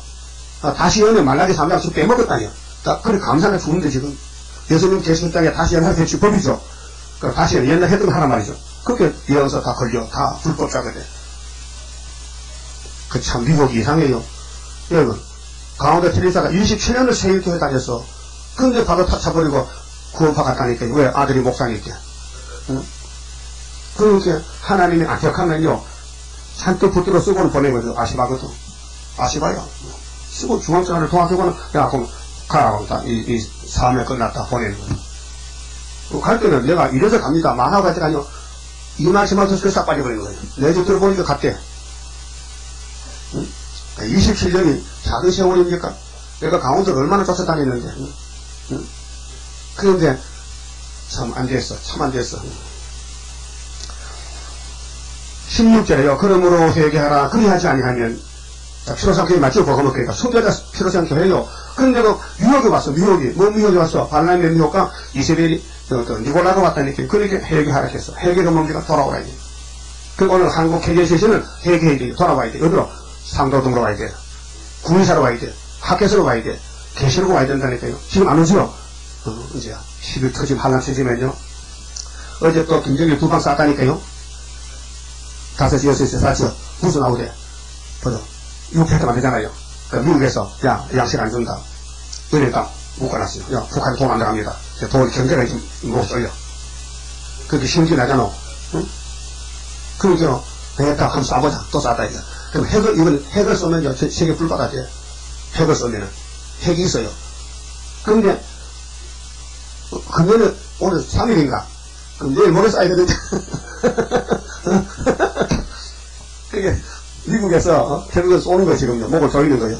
다시 연애 말라기 3장씩 빼먹었다니요. 그래 감사하게 죽는데 지금. 예수님 계신 땅에 다시 연합 대치 법이죠. 그럼 다시 옛날 했던 거 하란 말이죠. 그렇게 이어서 다 걸려. 다 불법자거든. 그 참 미국이 이상해요. 여러분, 가운데 테레사가 27년을 세일교회 다녔어. 근데 바로 타쳐버리고 구원파 갔다니까. 왜? 아들이 목사니까. 응? 그러니까 하나님이 악역하면요. 잔뜩 붙들어 쓰고는 보내거든요. 아시바거든. 아시바요. 쓰고 중앙전화를 통학하고는 야 그럼 가라고 이 사업이 끝났다 보내는 거예요. 갈 때는 내가 이래서 갑니다. 만화가 갈 때가 아니요. 이 말씀하면서 싹 빠져버리는 거예요. 내 집 들어보니까 갔대. 응? 27년이 작은 세월입니까? 내가 강원도를 얼마나 쫓아다녔는데. 응? 그런데 참 안 됐어. 참 안 됐어. 16절에요. 그러므로 회개하라. 그리하지 아니하면 자, 피로상교회 맞죠? 그거 그러니까 순교자 피로상교회요. 그런데도 유혹이 왔어. 유혹이. 뭐 유혹이 왔어? 발람의 유혹과 이세벨이 니고라가 왔다니까. 그렇게 회개하라 했어. 회개가 뭡니까? 돌아와야 돼. 그 오늘 한국 KJCC는 회개해야 돼. 돌아와야 돼. 어디로? 상도동으로 와야 돼. 구의사로 와야 돼. 학교에서 와야 돼. 계시로 와야 된다니까요. 지금 안 오죠? 이제 10일 터짐 한란 터지면요. 어제 또 김정일 두 방 쐈다니까요. 5시 6시에 쐈죠. 무슨 나오대. 보죠. 6회도 안 되잖아요. 미국에서, 야, 양식 안 준다. 그러니까, 묶어놨어요. 야, 북한이 돈 안 들어갑니다. 돈 경제가 좀 못 쏠려. 그렇게 심기 나잖아. 응? 그러니까 배에다 한번 쏴보자. 또 쏴다 이거. 그럼 이번 핵을 쏘면 세계 불바다 돼. 핵을 쏘면은 핵이 있어요. 그런데 금년에 오늘 3일인가? 그럼 내일 모레 쏴야 되는데. 그게 미국에서 결국은 쏘는 거예요. 지금요. 목을 조이는 거예요.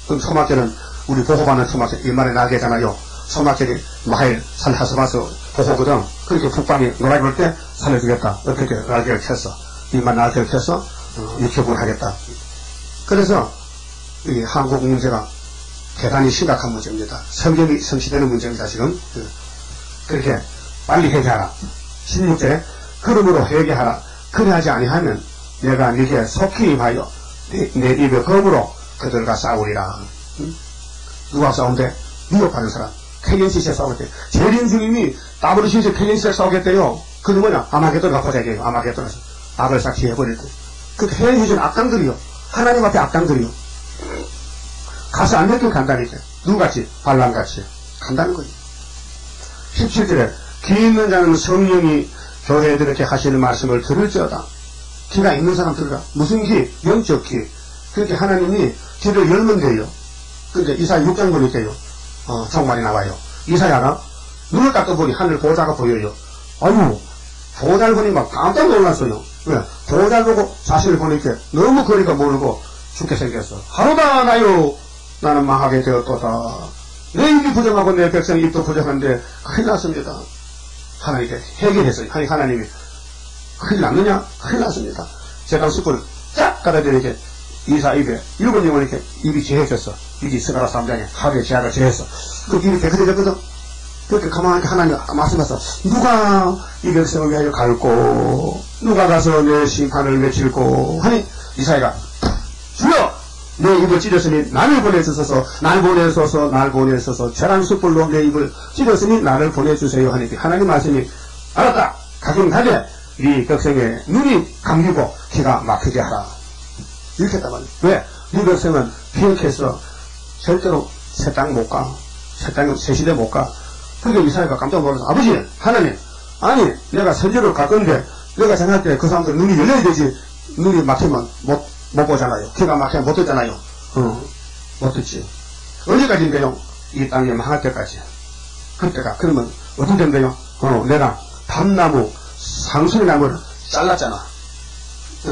그럼 소막결은 우리 보호받는 소막결 일만에 날개잖아요. 소막결이 마일 산하스마스 보호거든. 그렇게 북방이 노랗게 볼 때 살려주겠다. 어떻게 날개를 켰어. 일만 날개를 켜서 육협을 하겠다. 그래서 이 한국 문제가 대단히 심각한 문제입니다. 성경이 성취되는 문제입니다. 지금. 그렇게 빨리 회개하라. 16절에 그러므로 회개하라. 그리하지 아니하면 내가 네게 속히 임하여 내 입의 검으로 그들과 싸우리라. 누가 싸운대? 미혹하는 사람. 케겐시스에 싸우겠대. 재림 주님이 WC에서 케겐시스에 싸우겠대요. 그게 뭐냐? 아마겟돈을 갖고 자기예요. 아마겟돈에서 악을 삭제해버릴 때. 그 해주신 악당들이요. 하나님 앞에 악당들이요. 가서 안 됐긴 간다니까. 누구같이? 발람같이. 간다는 거예요. 17절에 귀 있는 자는 성령이 교회들에게 하시는 말씀을 들을지어다. 귀가 있는 사람 들으라. 무슨 귀? 영적 귀. 그렇게 하나님이 귀를 열면 돼요. 그러니까 이사야 6장 보니까요. 정말이 나와요. 이사야가 눈을 딱 떠보니 하늘 보좌가 보여요. 아유, 보좌를 보니 막 깜짝 놀랐어요. 왜? 보좌를 보고 자신을 보니까 너무 거리가 모르고 죽게 생겼어. 하루다 나요. 나는 망하게 되었도다. 내 입이 부정하고 내 백성 입도 부정한데 큰일 났습니다. 하나님께 해결했어요. 하나님이 큰일 났느냐? 큰일 났습니다. 제가 숯불 쫙 갖다 이렇게 이사 입에 일곱 명을 이렇게 입이 재해졌어. 입이 스가라 3장에 하루에 제약을 재했어. 그 입이 깨끗해졌거든. 그렇게 가만히 하나님 말씀하셔. 누가 이 백성을 위하여 갈고 누가 가서 내 심판을 외칠고 하니 이사야가 주여 내 입을 찢었으니 나를 보내주소서. 날 보내소서. 재난 숯불로 내 입을 찢었으니 나를 보내주세요 하니 하나님 말씀이 알았다. 가긴 가게 네 백성의 눈이 감기고 귀가 막히게 하라. 이렇게 했단 말이야. 왜? 네 백성은 피역해서 절대로 새 땅 못 가. 새 시대 못 가. 그러니까 이사야가 깜짝 놀라서 아버지 하나님 아니 내가 선지를 갈 건데 내가 생각할 때 그 사람들 눈이 열려야 되지. 눈이 막히면 못 보잖아요. 귀가 막히면 못 듣잖아요. 못 듣지. 언제까지인데요? 이 땅이 망할 때까지. 그때가 그러면 어떤 때인데요? 내가 밤나무 상수리 나무를 잘랐잖아.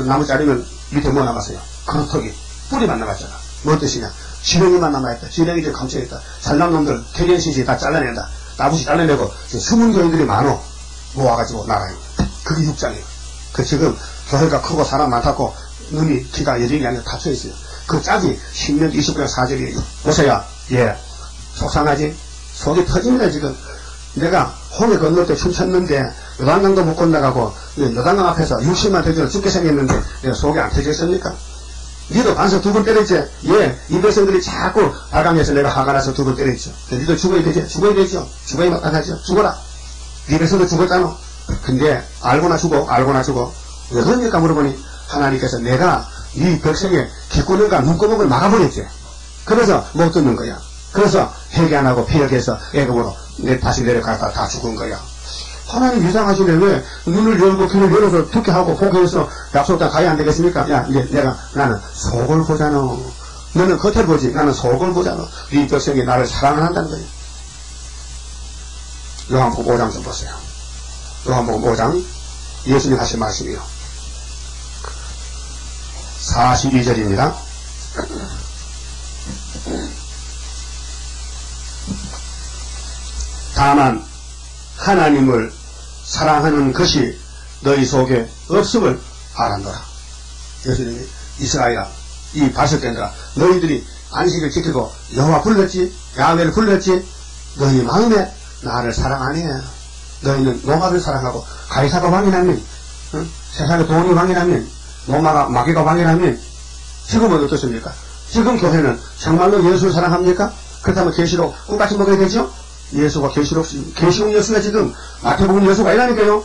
나무 자르면 밑에 뭐 남았어요? 그루터기 뿌리만 남았잖아. 뭐 뜻이냐? 지렁이만 남아있다. 지렁이 좀 감춰있다. 살남놈들 캐리언시지 다 잘라낸다. 나부시 잘라내고 숨은 교인들이 많어. 모아가지고 나가요. 그게 6장이에요. 그 지금 교회가 크고 사람 많다고 눈이 귀가 여전히 아니라 닫혀있어요. 그 짝이 10년 20년 4절이에요. 보세요. 예. 속상하지? 속이 터집니다 지금. 내가 홍해 건널 때 춤췄는데 요단강도 못 건너가고 요단강 앞에서 60만 대중을 죽게 생겼는데 내가 속이 안 터졌습니까? 니도 반석 2번 때렸지? 예. 이 백성들이 자꾸 발광해서 내가 화가 나서 2번 때렸죠. 니도 죽어야 되죠? 죽어야 되죠? 죽어야 마땅하죠? 죽어라. 니 백성도 죽었잖아. 근데 알고나 죽어. 왜 그러니까 물어보니 하나님께서 내가 이 백성의 귓구녕과 눈구멍을 막아버렸지. 그래서 못 듣는 거야. 그래서 회개 안 하고 피역해서 애굽으로 다시 내려갔다 다 죽은 거야. 하나님 이상하시네. 왜 눈을 열고 귀를 열어서 듣게 하고 포기해서 약속 땅 가야 안 되겠습니까? 야 이제 나는 속을 보잖아. 너는 겉을 보지 나는 속을 보잖아. 이 백성이 나를 사랑한다는 거야. 요한복음 5장 좀 보세요. 요한복음 5장 예수님 하신 말씀이요. 42절입니다. 다만 하나님을 사랑하는 것이 너희 속에 없음을 알았노라. 예수님이 이스라엘아 이 발석된들아 너희들이 안식을 지키고 여호와 불렀지 야훼를 불렀지 너희 마음에 나를 사랑 안 해. 너희는 노마를 사랑하고 가이사가 왕이라면 세상에 돈이 왕이라면 노마가 마귀가 왕이라면 지금은 어떻습니까? 지금 교회는 정말로 예수를 사랑합니까? 그렇다면 계시록 똑같이 먹어야 되죠? 예수가 계시록 예수가 지금 마태복음 예수가 아니라니까요.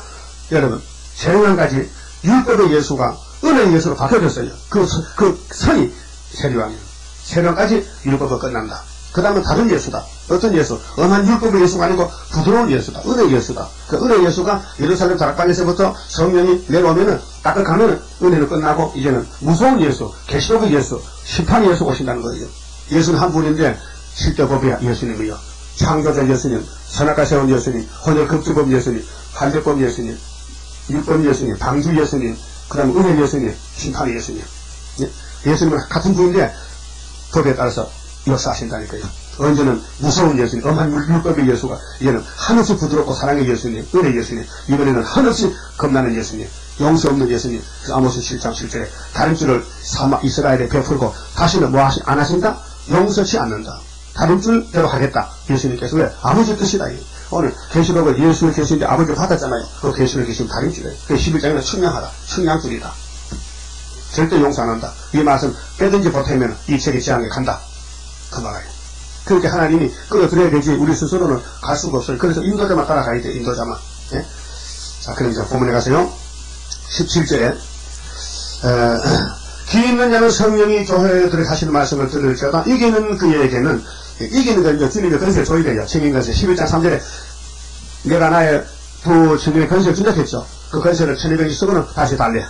여러분 새로운 가지 율법의 예수가 은혜의 예수로 바뀌어졌어요. 그 선이 세리왕이에요. 세령까지 율법은 끝난다. 그 다음은 다른 예수다. 어떤 예수? 엄한 율법의 예수가 아니고 부드러운 예수다. 은혜 예수다. 그 은혜 예수가 예루살렘 다락방에서부터 성령이 내려오면은 딱 가면은 은혜는 끝나고 이제는 무서운 예수, 계시록의 예수, 심판의 예수가 오신다는 거예요. 예수는 한 분인데 실제 법이야 예수님이요. 창조자 예수님, 선악과 세운 예수님, 혼혈급주법 예수님, 환대법 예수님, 율법 예수님, 방주 예수님, 그 다음에 은혜 예수님, 심판의 예수님. 예수님은 같은 분인데 법에 따라서 역사하신다니까요. 언제는 무서운 예수님, 엄한 율법의 예수가 이제는 한없이 부드럽고 사랑의 예수님, 은혜 예수님, 이번에는 한없이 겁나는 예수님, 용서 없는 예수님. 아모스 7장 7절에 다른 줄을 이스라엘에 베풀고 다시는 뭐 안 하신다? 용서치 않는다. 다른 줄대로 하겠다. 예수님께서 왜? 아버지 뜻이다. 오늘 계시록을 예수를 계시는데 아버지를 받았잖아요. 그 계시를 계시면 다른 줄이에요. 그 11장에는 측량하다. 측량줄이다. 절대 용서 안 한다. 이 말씀 빼든지 보태면 이 책이 지향에 간다. 그 말이에요. 그렇게 하나님이 끌어들여야 되지 우리 스스로는 갈 수가 없어요. 그래서 인도자만 따라가야 돼. 인도자만. 예? 자, 그럼 이제 본문에 가세요. 17절에 귀 있는 자는 성령이 교회들에 하시는 말씀을 들을지어다. 이기는 그에게는 이기는 건 이제 주님의 건세를 줘야 돼요. 책임 건세. 11장 3절에 내가 나의 두 주님의 건세를 준다했죠. 그 건세를 1200이 쓰고는 다시 달래.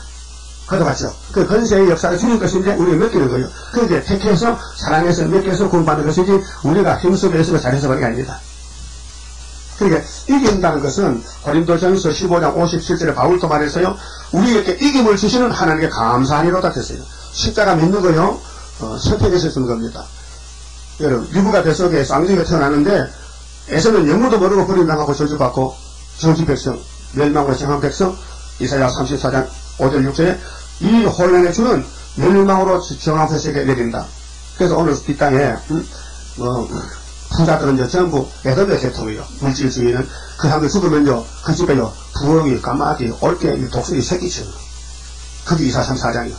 걷어갔죠. 그 건세의 역사를 주님 것인데 우리가 맡기는 거예요. 그런데 택해서 사랑해서 맡겨서 구원받는 것이지 우리가 힘쓰고 애쓰고 잘해서 그런 게 아닙니다. 그러니까 이긴다는 것은 고린도전서 15장 57절에 바울도 말했어요. 우리에게 이김을 주시는 하나님께 감사하니로다 했어요. 십자가 믿는 거요. 선택해서 주는 겁니다. 여러분 유부가 뱃속에 쌍둥이가 태어나는데 에서는 영무도 모르고 버림당하고 저주받고 저주 백성 멸망으로 정한 백성 이사야 34장 5절 6절에 이 혼란의 주는 멸망으로 정한 백성에게 내린다. 그래서 오늘 이 땅에 부자들은 이제 전부 에덤의 계통이요. 물질주의는 그 사람들 죽으면요 그 집에요 부엉이, 까마귀, 올개, 독수리 새끼쳐. 그게 이사 34장이요.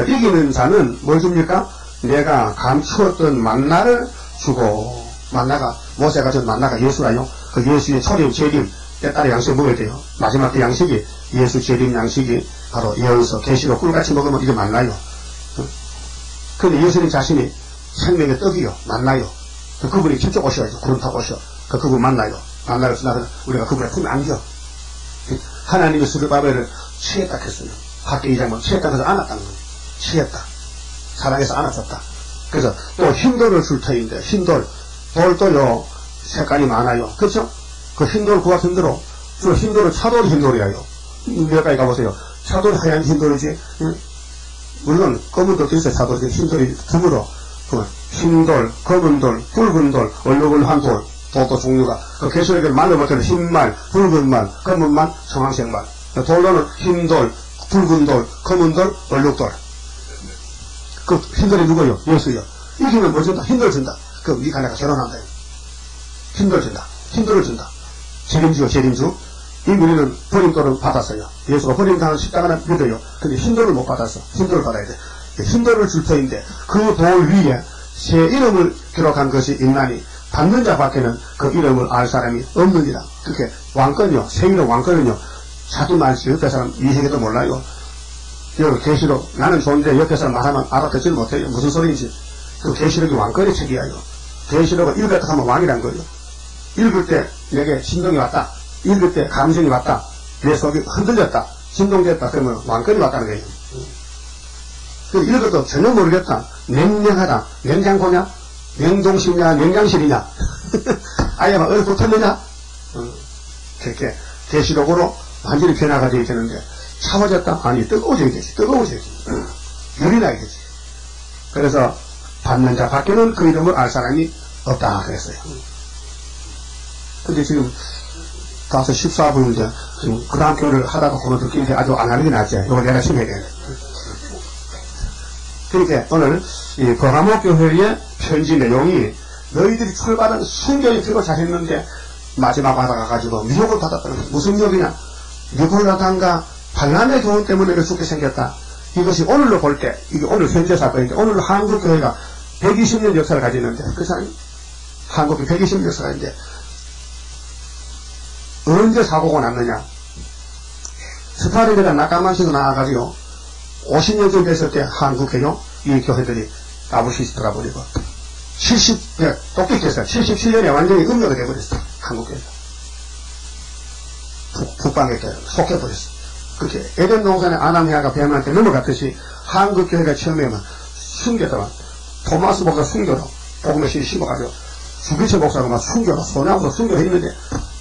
이기는 자는 뭘 줍니까? 내가 감추었던 만나를 주고, 만나가 모세가 준 만나가 예수라요. 그 예수의 초림, 재림 때 따라 양식을 먹어야 돼요. 마지막 때 양식이 예수 재림 양식이 바로 예언서, 계시록 꿀같이 먹으면 이게 만나요. 근데 예수님 자신이 생명의 떡이요, 만나요. 그분이 직접 오셔야죠. 구름 타고 오셔. 그분 만나요. 만나요. 우리가 그분의 품에 안겨. 하나님의 스룹바벨을 취했다 했어요. 학계 2장은 취했다 해서 안았다는 거예요. 취했다. 사랑해서 안아줬다. 그래서 또 흰돌을 줄 터인데 흰돌, 돌도요 색깔이 많아요. 그렇죠? 그 흰돌 구하기 힘들어. 저 흰돌은 차돌 흰돌이에요. 몇가지 가보세요. 차돌 하얀 흰돌이지. 물론 검은 돌도 있어요. 차돌이 흰돌이 드물어. 흰돌, 검은 돌, 붉은 돌, 얼룩얼룩한 돌, 또 종류가 그 계시록에 말로 보면 흰말, 붉은 말, 검은 말, 청황색 말. 돌로는 흰돌, 붉은 돌, 검은 돌, 얼룩돌. 그 흰돌이 누구요? 예수요. 이기면 뭐 준다? 흰돌 준다. 그럼 니가 내가 결혼한다. 흰돌 준다. 흰돌을 준다. 재림주요, 재림주. 이 우리는 버림돌을 받았어요. 예수가 버림당한 십자가를 믿어요. 근데 흰돌을 못 받았어. 흰돌을 받아야 돼. 흰돌을 줄 터인데 그 돌 위에 새 이름을 기록한 것이 있나니 받는 자밖에는 그 이름을 알 사람이 없느니라. 그렇게 왕권이요. 새 이름 왕권은요. 자기 말씀 옆에 사람 이해해도 몰라요. 여기 계시록 나는 좋은데 옆에 사람 말하면 알아듣지를 못해요. 무슨 소리인지. 그 계시록이 왕권의 책이에요. 계시록을 읽었다 하면 왕이란 거예요. 읽을 때 내게 신동이 왔다. 읽을 때 감정이 왔다. 내 속이 흔들렸다. 진동됐다. 그러면 왕권이 왔다는 거예요. 그 읽어도 전혀 모르겠다. 냉랭하다. 냉장고냐? 냉동실이냐? 냉장실이냐? 아예 막 어디 붙었느냐? 그렇게 계시록으로 완전히 변화가 되어 있는데 차워졌다? 아니 뜨거워져야 되지. 뜨거워져야지. 열이 나야 되지. 그래서 받는 자 밖에는 그 이름을 알 사람이 없다 그랬어요. 근데 지금 가서 14분인데 지금 그 다음 교를 하다가 보면 느끼는데 아주 안 하는 게 낫지. 이걸 내가 지금 해야 돼. 그러니까 오늘 이 버가모 교회의 편지 내용이 너희들이 출발은 순전히 들고 잘했는데 마지막 받아가가지고 미혹을 받았다는 거예요. 무슨 미혹이냐? 니콜라단과 반란의 교훈 때문에 죽게 생겼다. 이것이 오늘로 볼 때 이게 오늘 현재 사건인데 오늘 한국 교회가 120년 역사를 가지는데 그 사람이 한국이 120년 역사가 있는데 언제 사고가 났느냐? 스타일이나 낙가만식으로 나와가지고 50년 전 됐을 때 한국에요 이 교회들이 나부시스트가 버리고 똑똑했어요. 77년에 완전히 음료가 돼버렸어요. 한국교회가. 북방에 속해버렸어요. 그렇게 에덴 동산의 아담해아가 뱀한테 넘어갔듯이 한국교회가 처음에 막 순교다. 토마스 목사 순교로 복음의 실 심어가지고 주기철 목사가 막 순교로 소나무도 순교했는데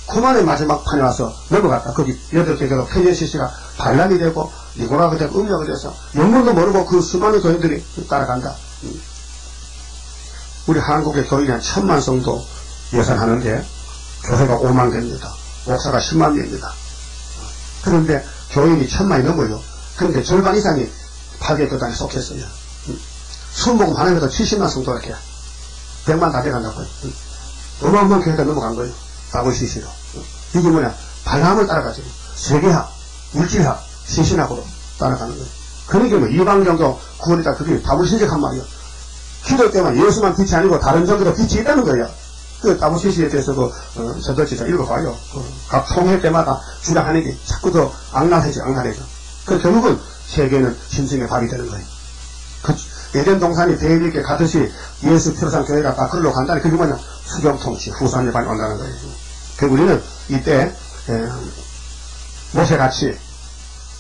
그만의 마지막 판에 와서 넘어갔다. 거기 8개가 페니시스가 반란이 되고 니고라가 되고 음료가 돼서 영문도 모르고 그 수많은 교인들이 따라간다. 우리 한국의 교인이 한 1000만 정도 예산하는데 교회가 5만 개입니다. 목사가 10만 개입니다. 그런데 교인이 1000만이 넘어요. 그런데 절반 이상이 8개 교단에 속했어요. 순복음 하나님에도 70만 정도 이렇게 100만 다 돼간다고요. 어마어마한 교회가 넘어간 거예요. 바보시시로. 이게 뭐냐? 발람을 따라가지고 세계학, 물질학, 신신학으로 따라가는 거예요. 그러니까 뭐 이방정도 구원이다. 그게 다불신적한 말이에요. 기도 때만 예수만 빛이 아니고 다른 종교도 빛이 있다는 거예요. 그 다부시시에 대해서도 저도지자 읽어봐요. 각 통회 때마다 주장하는 게 자꾸 더 악랄해져. 그 결국은 세계는 신승의 밥이 되는 거예요. 그 에덴 동산이 대립에 가듯이 예수 피로상 교회가 다 글로 간다는 그게 뭐냐? 수경통치, 후산일반이 온다는 거예요. 그 우리는 이때 모세같이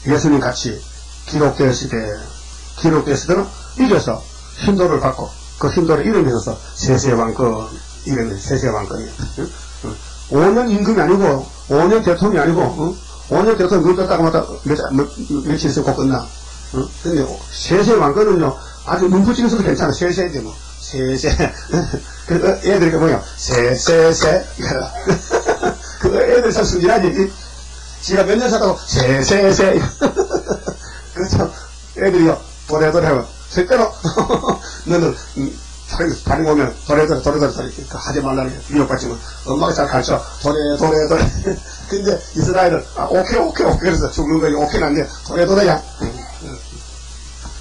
예수님같이 기록될 시대는 이겨서 힌도를 받고 그 힌도를 이루면서 세세왕권 이름이 세세왕권이에요. 5년 임금이 아니고 5년 대통령이 아니고 5년 대통령 물 떴다가 마다 며칠 있으면 곧 끝나. 근데 세세왕권은요 아주 눈부치면서도 괜찮아. 세세인데 뭐 세세 그 애들이 뭐야 세세세 그 애들 참 순진하지. 지가 몇 년 살다고 세세세 그렇죠. 애들이요 도래도래 하고 절대로 너는 다른 거 오면 도래도래 하지 말라는 미혹받지만 엄마가 잘 가르쳐 도래도래 근데 이스라엘은 오케이 그래서 죽는 거니 오케이는 안 돼 도래도래야.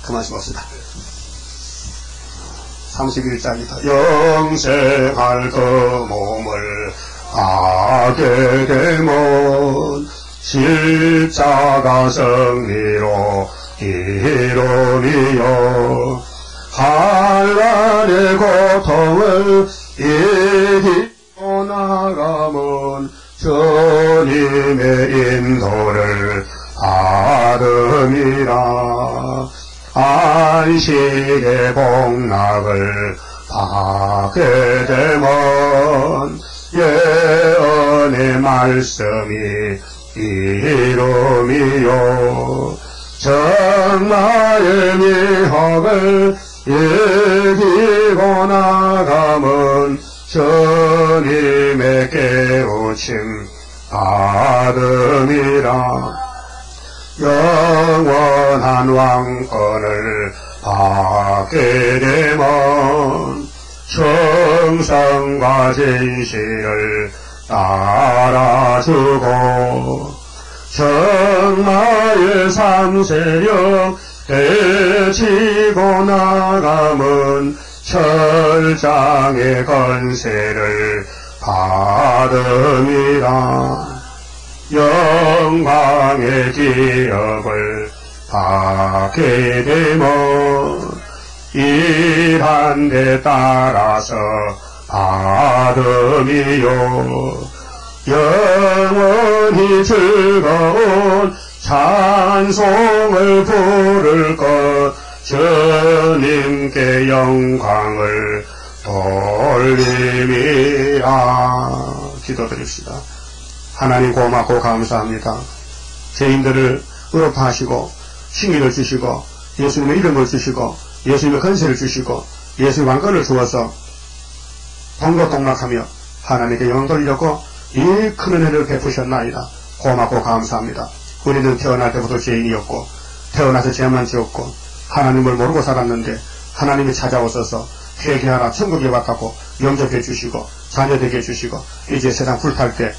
그 말씀 없습니다. 31장부터 영생할 그 몸을 하게 되면 십자가 승리로 이루리요 한란의 고통을 이기고 나가면 주님의 인도를 받음이라 안식의 복락을 받게 되면 예언의 말씀이 이름이요 정마의 미혹을 이기고 나가면 주님의 깨우침 받음이라 영원한 왕권을 받게 되면 충성과 진실을 따라주고 정마의 삼세력 해치고 나가면 철장의 건세를 받음이라 영광의 기업을 받게 되면 일한 데 따라서 받음이요 영원히 즐거운 찬송을 부를 것 주님께 영광을 돌림이라. 기도드립시다. 하나님 고맙고 감사합니다. 죄인들을 의롭하시고 승리를 주시고 예수님의 이름을 주시고 예수님의 건세를 주시고 예수의 왕권을 주어서 동고동락하며 하나님께 영광 돌리려고 이 큰 은혜를 베푸셨나이다. 고맙고 감사합니다. 우리는 태어날 때부터 죄인이었고 태어나서 죄만 지었고 하나님을 모르고 살았는데 하나님이 찾아오셔서 회개하라 천국에 왔다고 영접해 주시고 자녀되게 해주시고 이제 세상 불탈 때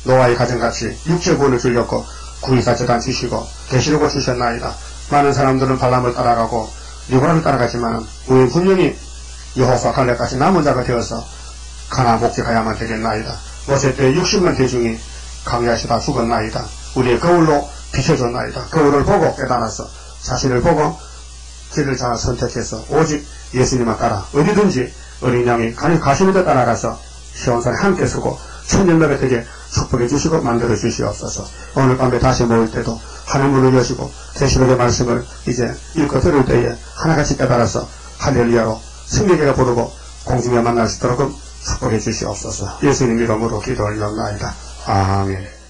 노아의 가정같이 육체 구원을 주려고 구이사 재단 주시고 계시록을 주셨나이다. 많은 사람들은 발람을 따라가고 니고라를 따라가지만 우리는 분명히 여호수아 갈렙같이 남은 자가 되어서 가나안 복지 가야만 되겠나이다. 모세 때 60만 대중이 강야시 다 죽었나이다. 우리의 거울로 비춰줬나이다. 거울을 보고 깨달아서 자신을 보고 길을 잘 선택해서 오직 예수님만 따라 어디든지 어린 양이 가시는 데 따라가서 시온산에 함께 서고 천년답에 되게 축복해 주시고 만들어 주시옵소서. 오늘 밤에 다시 모일 때도 하늘 문을 여시고 계시록의 말씀을 이제 읽고 들을 때에 하나같이 깨달아서 할렐루야로 승리계가 부르고 공중에 만날 수 있도록 축복해 주시옵소서. 예수님 이름으로 기도 올려옵나이다. 아멘.